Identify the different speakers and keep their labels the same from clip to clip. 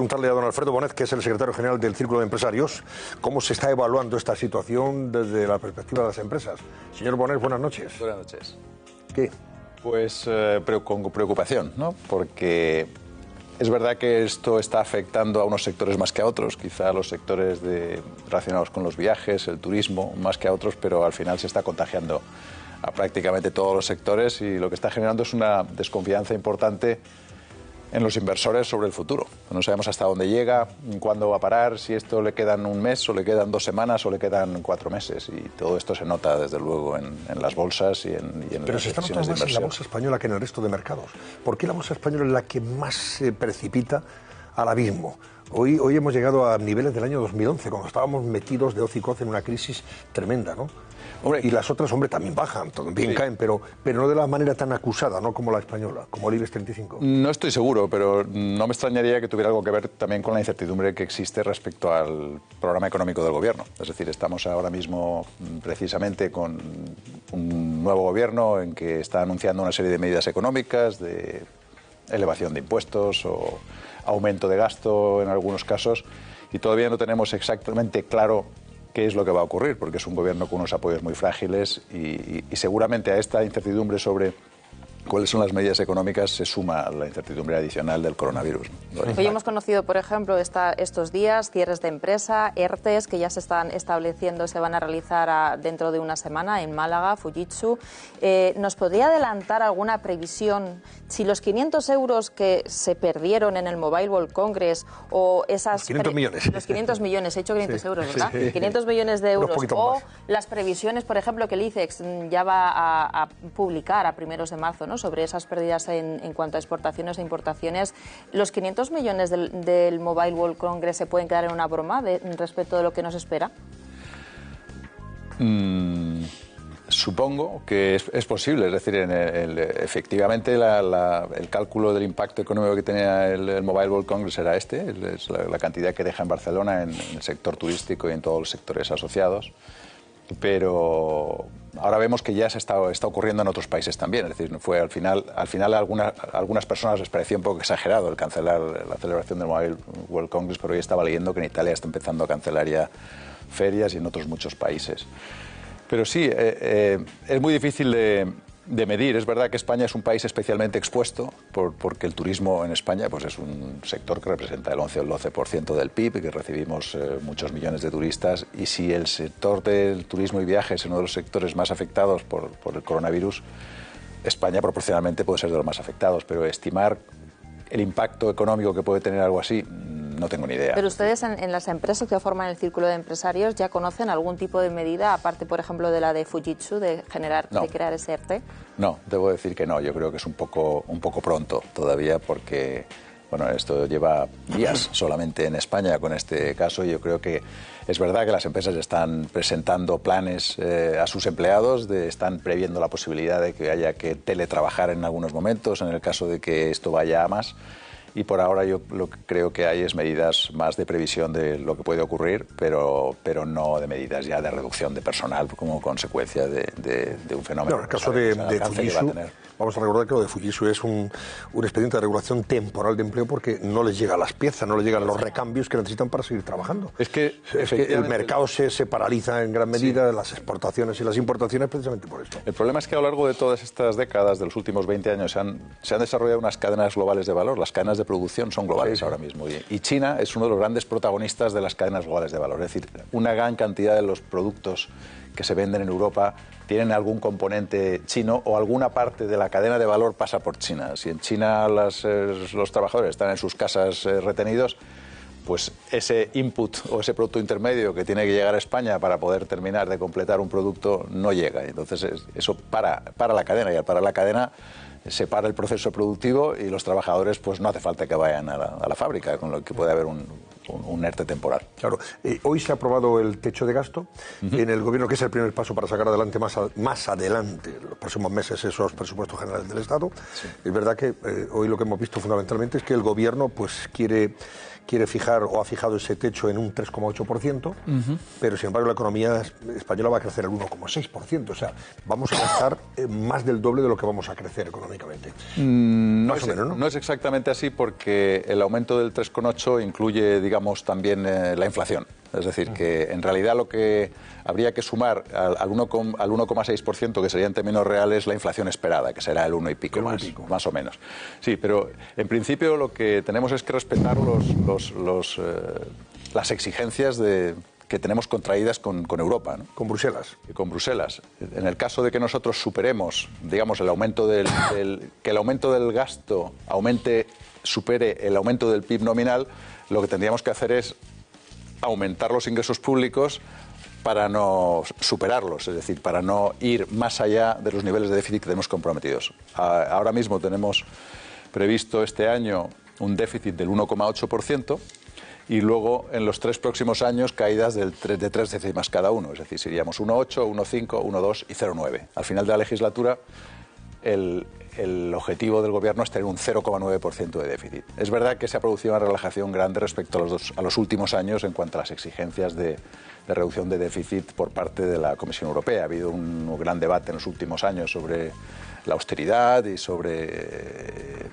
Speaker 1: Preguntarle a don Alfredo Bonet, que es el secretario general del Círculo de Empresarios, cómo se está evaluando esta situación desde la perspectiva de las empresas. Señor Bonet, buenas noches.
Speaker 2: Buenas noches.
Speaker 1: ¿Qué?
Speaker 2: Pues con preocupación, ¿no? Porque es verdad que esto está afectando a unos sectores más que a otros, quizá a los sectores relacionados con los viajes, el turismo, más que a otros, pero al final se está contagiando a prácticamente todos los sectores y lo que está generando es una desconfianza importante en los inversores sobre el futuro. No sabemos hasta dónde llega, cuándo va a parar, si esto le quedan un mes o le quedan 2 semanas o le quedan 4 meses. Y todo esto se nota, desde luego, en las bolsas y en
Speaker 1: Pero
Speaker 2: las
Speaker 1: se está
Speaker 2: decisiones
Speaker 1: notando
Speaker 2: de
Speaker 1: más en la
Speaker 2: inversión.
Speaker 1: bolsa española que en el resto de mercados. ¿Por qué la bolsa española es la que más se precipita al abismo? Hoy hemos llegado a niveles del año 2011, cuando estábamos metidos de hoz y coz en una crisis tremenda, ¿no?
Speaker 2: Hombre,
Speaker 1: y las otras, hombre, también bajan, también caen, pero no de la manera tan acusada, ¿no?, como la española, como el IBEX 35.
Speaker 2: No estoy seguro, pero no me extrañaría que tuviera algo que ver también con la incertidumbre que existe respecto al programa económico del gobierno. Es decir, estamos ahora mismo precisamente con un nuevo gobierno en que está anunciando una serie de medidas económicas, de elevación de impuestos o aumento de gasto en algunos casos, y todavía no tenemos exactamente claro qué es lo que va a ocurrir, porque es un gobierno con unos apoyos muy frágiles y seguramente a esta incertidumbre sobre cuáles son las medidas económicas se suma la incertidumbre adicional del coronavirus.
Speaker 3: Hoy hemos conocido, por ejemplo, estos días cierres de empresa, ERTEs, que ya se están estableciendo, se van a realizar dentro de una semana en Málaga, Fujitsu. ¿Nos podría adelantar alguna previsión si los 500 euros que se perdieron en el Mobile World Congress o esas...
Speaker 1: Los 500 millones.
Speaker 3: Los 500 millones, he dicho 500 euros, ¿verdad?
Speaker 1: Sí.
Speaker 3: 500 millones de euros. O
Speaker 1: más.
Speaker 3: las previsiones, por ejemplo, que el ICEX ya va a publicar a primeros de marzo, ¿no?, sobre esas pérdidas en cuanto a exportaciones e importaciones. ¿Los 500 millones del Mobile World Congress se pueden quedar en una broma respecto de lo que nos espera?
Speaker 2: Supongo que es posible, es decir, efectivamente el cálculo del impacto económico que tenía el Mobile World Congress era es la cantidad que deja en Barcelona en el sector turístico y en todos los sectores asociados, pero ahora vemos que ya se está ocurriendo en otros países también. Es decir, fue al final a algunas personas les parecía un poco exagerado el cancelar la celebración del Mobile World Congress, pero hoy estaba leyendo que en Italia está empezando a cancelar ya ferias y en otros muchos países. Pero sí, es muy difícil de medir. Es verdad que España es un país especialmente expuesto porque el turismo en España pues es un sector que representa el 11 o el 12% del PIB y que recibimos muchos millones de turistas. Y si el sector del turismo y viajes es uno de los sectores más afectados por el coronavirus, España proporcionalmente puede ser de los más afectados. Pero estimar el impacto económico que puede tener algo así, no tengo ni idea.
Speaker 3: Pero ustedes en las empresas que forman el Círculo de Empresarios ya conocen algún tipo de medida, aparte, por ejemplo, de la de Fujitsu, de crear ese ERTE.
Speaker 2: No, debo decir que no. Yo creo que es un poco pronto todavía porque, bueno, esto lleva días solamente en España con este caso y yo creo que es verdad que las empresas están presentando planes a sus empleados, están previendo la posibilidad de que haya que teletrabajar en algunos momentos, en el caso de que esto vaya a más. Y por ahora yo lo que creo que hay es medidas más de previsión de lo que puede ocurrir, pero no de medidas ya de reducción de personal como consecuencia de un fenómeno.
Speaker 1: No, en el caso de Fujitsu, vamos a recordar que lo de Fujitsu es un expediente de regulación temporal de empleo porque no les llegan las piezas, no les llegan los recambios que necesitan para seguir trabajando.
Speaker 2: Es que
Speaker 1: el mercado se paraliza en gran medida, las exportaciones y las importaciones precisamente por esto.
Speaker 2: El problema es que a lo largo de todas estas décadas, de los últimos 20 años, se han desarrollado unas cadenas globales de valor. Las cadenas de producción son globales ahora mismo y China es uno de los grandes protagonistas de las cadenas globales de valor. Es decir, una gran cantidad de los productos que se venden en Europa tienen algún componente chino o alguna parte de la cadena de valor pasa por China. Si en China los trabajadores están en sus casas retenidos, pues ese input o ese producto intermedio que tiene que llegar a España para poder terminar de completar un producto no llega. Entonces eso para la cadena y al parar la cadena se para el proceso productivo y los trabajadores pues no hace falta que vayan a la fábrica, con lo que puede haber un ERTE temporal.
Speaker 1: Claro. Hoy se ha aprobado el techo de gasto en el Gobierno, que es el primer paso para sacar adelante más adelante, en los próximos meses, esos presupuestos generales del Estado. Sí. Es verdad que hoy lo que hemos visto fundamentalmente es que el Gobierno pues quiere quiere fijar o ha fijado ese techo en un 3,8%, pero sin embargo la economía española va a crecer el 1,6%. O sea, vamos a gastar más del doble de lo que vamos a crecer económicamente. Más o menos, ¿no?
Speaker 2: No es exactamente así, porque el aumento del 3,8 incluye, digamos, también la inflación. Es decir, que en realidad lo que habría que sumar al 1,6%, que sería en términos reales la inflación esperada, que será el 1 y pico más o menos. Sí, pero en principio lo que tenemos es que respetar las exigencias que tenemos contraídas con Europa, ¿no?
Speaker 1: Con Bruselas.
Speaker 2: Y con Bruselas. En el caso de que nosotros superemos, digamos, el aumento que el aumento del gasto supere el aumento del PIB nominal, lo que tendríamos que hacer es aumentar los ingresos públicos para no superarlos, es decir, para no ir más allá de los niveles de déficit que tenemos comprometidos. Ahora mismo tenemos previsto este año un déficit del 1,8% y luego en los 3 próximos años caídas de 3 décimas cada uno, es decir, seríamos 1,8, 1,5, 1,2 y 0,9. Al final de la legislatura el objetivo del Gobierno es tener un 0,9% de déficit. Es verdad que se ha producido una relajación grande respecto a los últimos años en cuanto a las exigencias de reducción de déficit por parte de la Comisión Europea. Ha habido un gran debate en los últimos años sobre la austeridad y sobre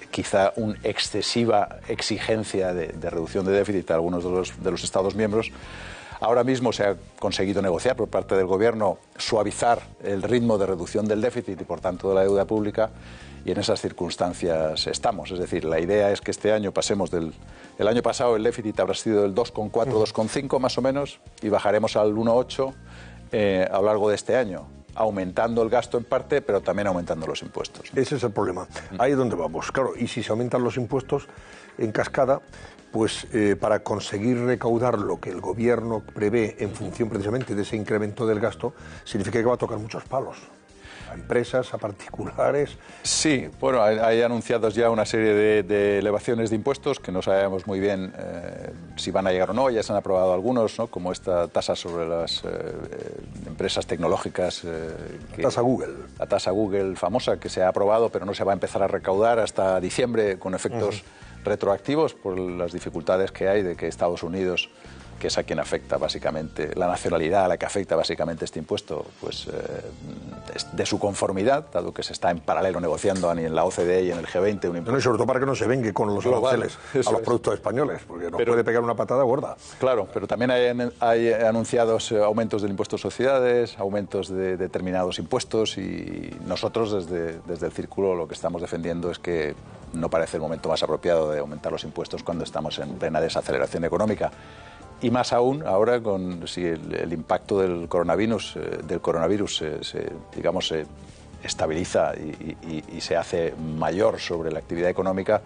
Speaker 2: quizá una excesiva exigencia de reducción de déficit a algunos de los Estados miembros. Ahora mismo se ha conseguido negociar por parte del Gobierno suavizar el ritmo de reducción del déficit y, por tanto, de la deuda pública, y en esas circunstancias estamos. Es decir, la idea es que este año pasemos el año pasado el déficit habrá sido del 2,4, 2,5 más o menos, y bajaremos al 1,8 a lo largo de este año, aumentando el gasto en parte, pero también aumentando los impuestos, ¿no?
Speaker 1: Ese es el problema. Ahí es donde vamos. Claro, y si se aumentan los impuestos en cascada, pues para conseguir recaudar lo que el Gobierno prevé en función precisamente de ese incremento del gasto, significa que va a tocar muchos palos. A empresas, a particulares.
Speaker 2: Sí, bueno, hay anunciados ya una serie de elevaciones de impuestos que no sabemos muy bien si van a llegar o no. Ya se han aprobado algunos, ¿no? Como esta tasa sobre las empresas tecnológicas.
Speaker 1: Tasa Google.
Speaker 2: La tasa Google famosa, que se ha aprobado, pero no se va a empezar a recaudar hasta diciembre con efectos retroactivos por las dificultades que hay de que Estados Unidos, que es a quien afecta básicamente, la nacionalidad a la que afecta básicamente este impuesto, pues de su conformidad, dado que se está en paralelo negociando en la OCDE y en el G20 un impuesto.
Speaker 1: Y sobre todo para que no se vengue con los aranceles a los productos españoles, porque nos puede pegar una patada gorda. Claro,
Speaker 2: pero también hay anunciados aumentos del impuesto a sociedades, aumentos de determinados impuestos, y nosotros desde el Círculo lo que estamos defendiendo es que no parece el momento más apropiado de aumentar los impuestos cuando estamos en plena desaceleración económica. Y más aún ahora si el impacto del coronavirus se estabiliza y se hace mayor sobre la actividad económica,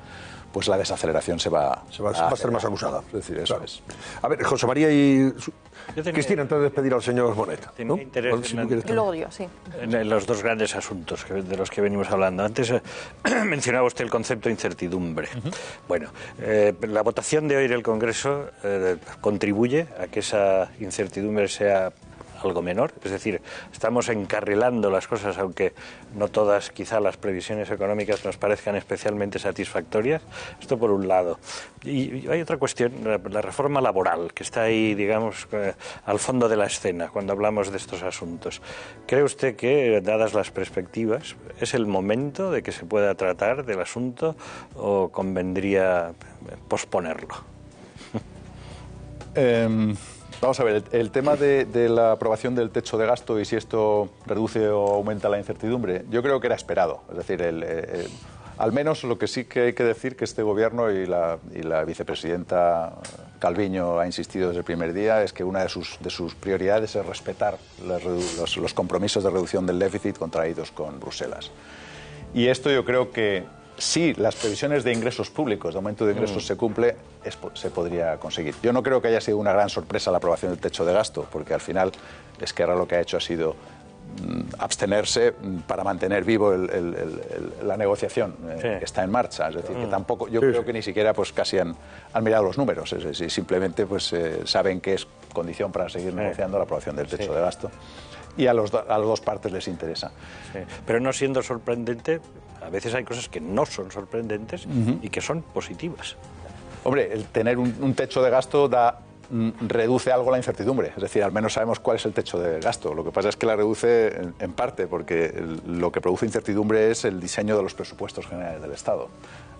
Speaker 2: pues la desaceleración va a ser más acusada.
Speaker 1: Es decir, eso es. A ver, José María y Cristina, antes de despedir al señor Bonet.
Speaker 4: Tenía interés
Speaker 3: y luego yo, sí.
Speaker 4: En los dos grandes asuntos de los que venimos hablando. Antes mencionaba usted el concepto de incertidumbre. Bueno, la votación de hoy del Congreso contribuye a que esa incertidumbre sea algo menor, es decir, estamos encarrilando las cosas, aunque no todas quizá las previsiones económicas nos parezcan especialmente satisfactorias. Esto por un lado. Y hay otra cuestión, la reforma laboral, que está ahí, digamos, al fondo de la escena cuando hablamos de estos asuntos. ¿Cree usted que, dadas las perspectivas, es el momento de que se pueda tratar del asunto o convendría posponerlo?
Speaker 2: Vamos a ver, el tema de la aprobación del techo de gasto y si esto reduce o aumenta la incertidumbre, yo creo que era esperado. Es decir, al menos lo que sí que hay que decir que este Gobierno y la vicepresidenta Calviño ha insistido desde el primer día es que una de sus prioridades es respetar los compromisos de reducción del déficit contraídos con Bruselas. Y esto yo creo que si las previsiones de ingresos públicos, de aumento de ingresos, se cumple, se podría conseguir. Yo no creo que haya sido una gran sorpresa la aprobación del techo de gasto, porque al final Esquerra lo que ha hecho ha sido abstenerse para mantener vivo la negociación que está en marcha. Es decir, que tampoco, yo creo que ni siquiera pues casi han mirado los números, es decir, simplemente pues saben que es condición para seguir negociando la aprobación del techo de gasto. Y a las dos partes les interesa.
Speaker 4: Sí. Pero no siendo sorprendente, a veces hay cosas que no son sorprendentes y que son positivas.
Speaker 2: Hombre, el tener un techo de gasto reduce algo la incertidumbre, es decir, al menos sabemos cuál es el techo de gasto. Lo que pasa es que la reduce en parte porque lo que produce incertidumbre es el diseño de los presupuestos generales del Estado.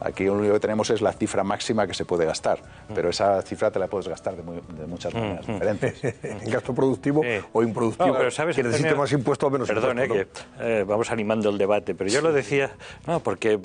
Speaker 2: Aquí lo único que tenemos es la cifra máxima que se puede gastar, pero esa cifra te la puedes gastar de muchas maneras diferentes.
Speaker 1: En gasto productivo o improductivo.
Speaker 4: No, pero sabes,
Speaker 1: que necesite
Speaker 4: Antonio,
Speaker 1: más impuestos o menos
Speaker 4: perdón,
Speaker 1: impuestos.
Speaker 4: que vamos animando el debate, pero yo lo decía, no, porque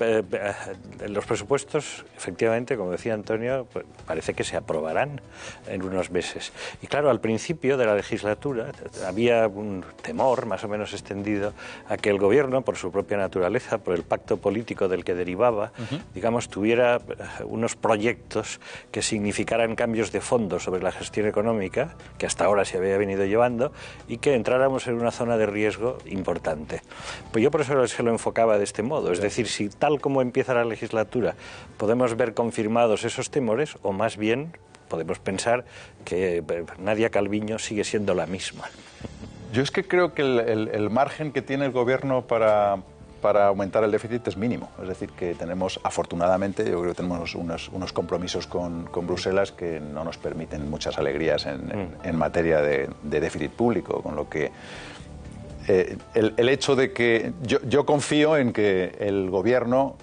Speaker 4: los presupuestos, efectivamente, como decía Antonio, pues, parece que se aprobarán en unos meses. Y claro, al principio de la legislatura había un temor más o menos extendido a que el gobierno, por su propia naturaleza, por el pacto político del que derivaba, digamos, tuviera unos proyectos que significaran cambios de fondo sobre la gestión económica, que hasta ahora se había venido llevando, y que entráramos en una zona de riesgo importante. Pues yo por eso se lo enfocaba de este modo, es decir, si tal como empieza la legislatura podemos ver confirmados esos temores, o más bien podemos pensar que Nadia Calviño sigue siendo la misma.
Speaker 2: Yo es que creo que el margen que tiene el gobierno para aumentar el déficit es mínimo. Es decir, que tenemos, afortunadamente, yo creo que tenemos unos compromisos con Bruselas que no nos permiten muchas alegrías en materia de déficit público, con lo que el hecho de que yo confío en que el gobierno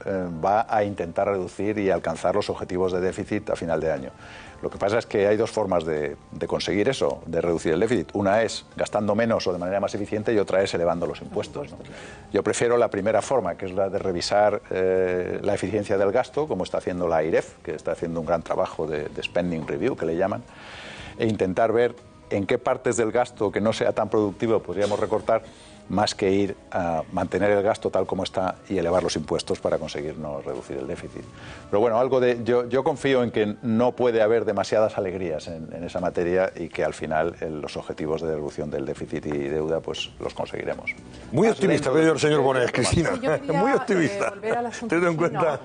Speaker 2: va a intentar reducir y alcanzar los objetivos de déficit a final de año. Lo que pasa es que hay dos formas de conseguir eso, de reducir el déficit. Una es gastando menos o de manera más eficiente y otra es elevando los impuestos, ¿no? Yo prefiero la primera forma, que es la de revisar la eficiencia del gasto, como está haciendo la AIREF, que está haciendo un gran trabajo de spending review, que le llaman, e intentar ver en qué partes del gasto que no sea tan productivo podríamos recortar, más que ir a mantener el gasto tal como está y elevar los impuestos para conseguirnos reducir el déficit. Pero bueno, yo confío en que no puede haber demasiadas alegrías en esa materia y que al final los objetivos de reducción del déficit y deuda pues los conseguiremos.
Speaker 1: Muy optimista veo el señor Bonet, Cristina. Muy optimista.
Speaker 5: Volver al asunto
Speaker 1: Teniendo en cuenta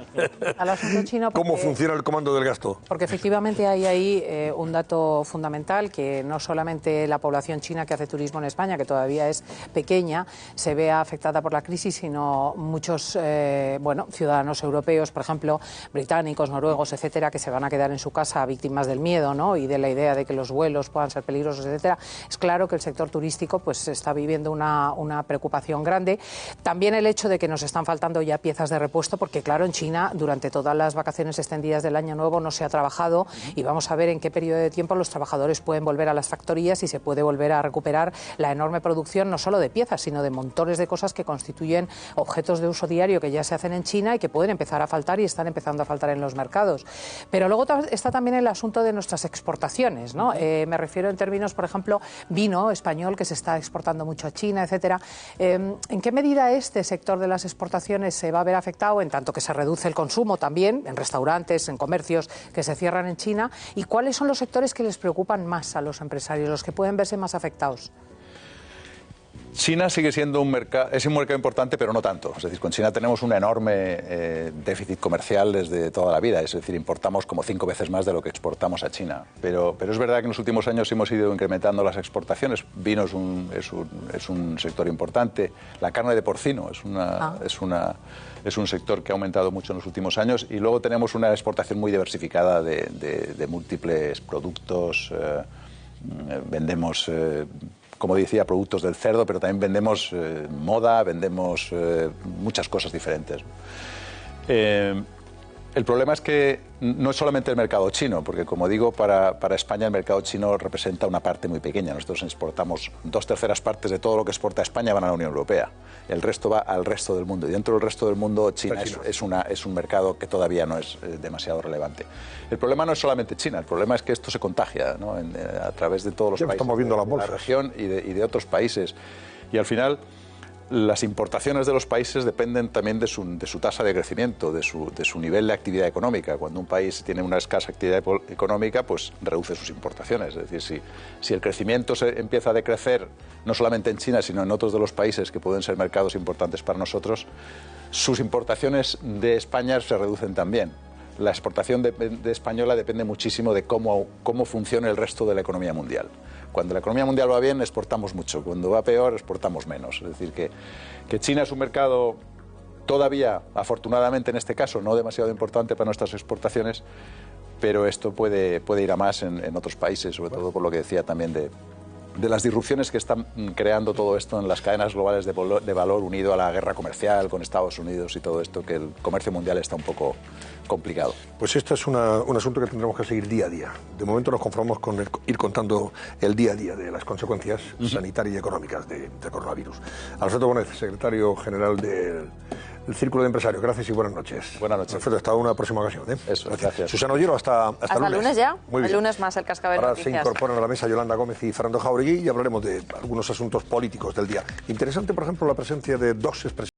Speaker 5: al asunto chino
Speaker 1: cómo funciona el comando del gasto.
Speaker 5: Porque efectivamente hay ahí un dato fundamental, que no solamente la población china que hace turismo en España, que todavía es pequeña, se vea afectada por la crisis, sino muchos ciudadanos europeos, por ejemplo, británicos, noruegos, etcétera, que se van a quedar en su casa víctimas del miedo, ¿no? Y de la idea de que los vuelos puedan ser peligrosos, etcétera. Es claro que el sector turístico pues está viviendo una preocupación grande. También el hecho de que nos están faltando ya piezas de repuesto, porque claro, en China durante todas las vacaciones extendidas del Año Nuevo no se ha trabajado, y vamos a ver en qué periodo de tiempo los trabajadores pueden volver a las factorías y se puede volver a recuperar la enorme producción, no solo de piezas, sino de montones de cosas que constituyen objetos de uso diario que ya se hacen en China y que pueden empezar a faltar y están empezando a faltar en los mercados. Pero luego está también el asunto de nuestras exportaciones, ¿no? Me refiero en términos, por ejemplo, vino español que se está exportando mucho a China, etcétera. ¿En qué medida este sector de las exportaciones se va a ver afectado, en tanto que se reduce el consumo también en restaurantes, en comercios que se cierran en China? ¿Y cuáles son los sectores que les preocupan más a los empresarios, los que pueden verse más afectados?
Speaker 2: China sigue siendo un mercado importante, pero no tanto. Es decir, con China tenemos un enorme déficit comercial desde toda la vida. Es decir, importamos como 5 veces más de lo que exportamos a China. Pero es verdad que en los últimos años hemos ido incrementando las exportaciones. Vino es un sector importante. La carne de porcino es un sector que ha aumentado mucho en los últimos años. Y luego tenemos una exportación muy diversificada de múltiples productos. Vendemos... como decía, productos del cerdo, pero también vendemos moda, vendemos muchas cosas diferentes. El problema es que no es solamente el mercado chino, porque como digo, para España el mercado chino representa una parte muy pequeña. Nosotros exportamos 2/3 partes de todo lo que exporta España van a la Unión Europea. El resto va al resto del mundo. Y dentro del resto del mundo, China es un mercado que todavía no es demasiado relevante. El problema no es solamente China, el problema es que esto se contagia, ¿no? A través de todos los países
Speaker 1: estamos viendo
Speaker 2: de la región y de otros países. Y al final, las importaciones de los países dependen también de su tasa de crecimiento, de su nivel de actividad económica. Cuando un país tiene una escasa actividad económica, pues reduce sus importaciones. Es decir, si el crecimiento empieza a decrecer, no solamente en China, sino en otros de los países que pueden ser mercados importantes para nosotros, sus importaciones de España se reducen también. La exportación de española depende muchísimo de cómo funciona el resto de la economía mundial. Cuando la economía mundial va bien, exportamos mucho. Cuando va peor, exportamos menos. Es decir, que China es un mercado todavía, afortunadamente en este caso, no demasiado importante para nuestras exportaciones, pero esto puede ir a más en otros países, sobre todo por lo que decía también de las disrupciones que están creando todo esto en las cadenas globales de valor unido a la guerra comercial con Estados Unidos y todo esto, que el comercio mundial está un poco complicado.
Speaker 1: Pues este es un asunto que tendremos que seguir día a día. De momento nos conformamos con ir contando el día a día de las consecuencias sanitarias y económicas del coronavirus. Alfredo Gómez, secretario general del Círculo de Empresarios, gracias y buenas noches.
Speaker 2: Buenas noches.
Speaker 1: Alfredo, hasta una próxima ocasión.
Speaker 2: Eso, gracias.
Speaker 1: Susana Ollero, hasta
Speaker 3: ¿Hasta lunes ya?
Speaker 1: Muy bien.
Speaker 3: El lunes más el Cascabel
Speaker 1: Ahora
Speaker 3: Noticias.
Speaker 1: se incorporan a la mesa Yolanda Gómez y Fernando Jauregui y hablaremos de algunos asuntos políticos del día. Interesante, por ejemplo, la presencia de dos expresidentes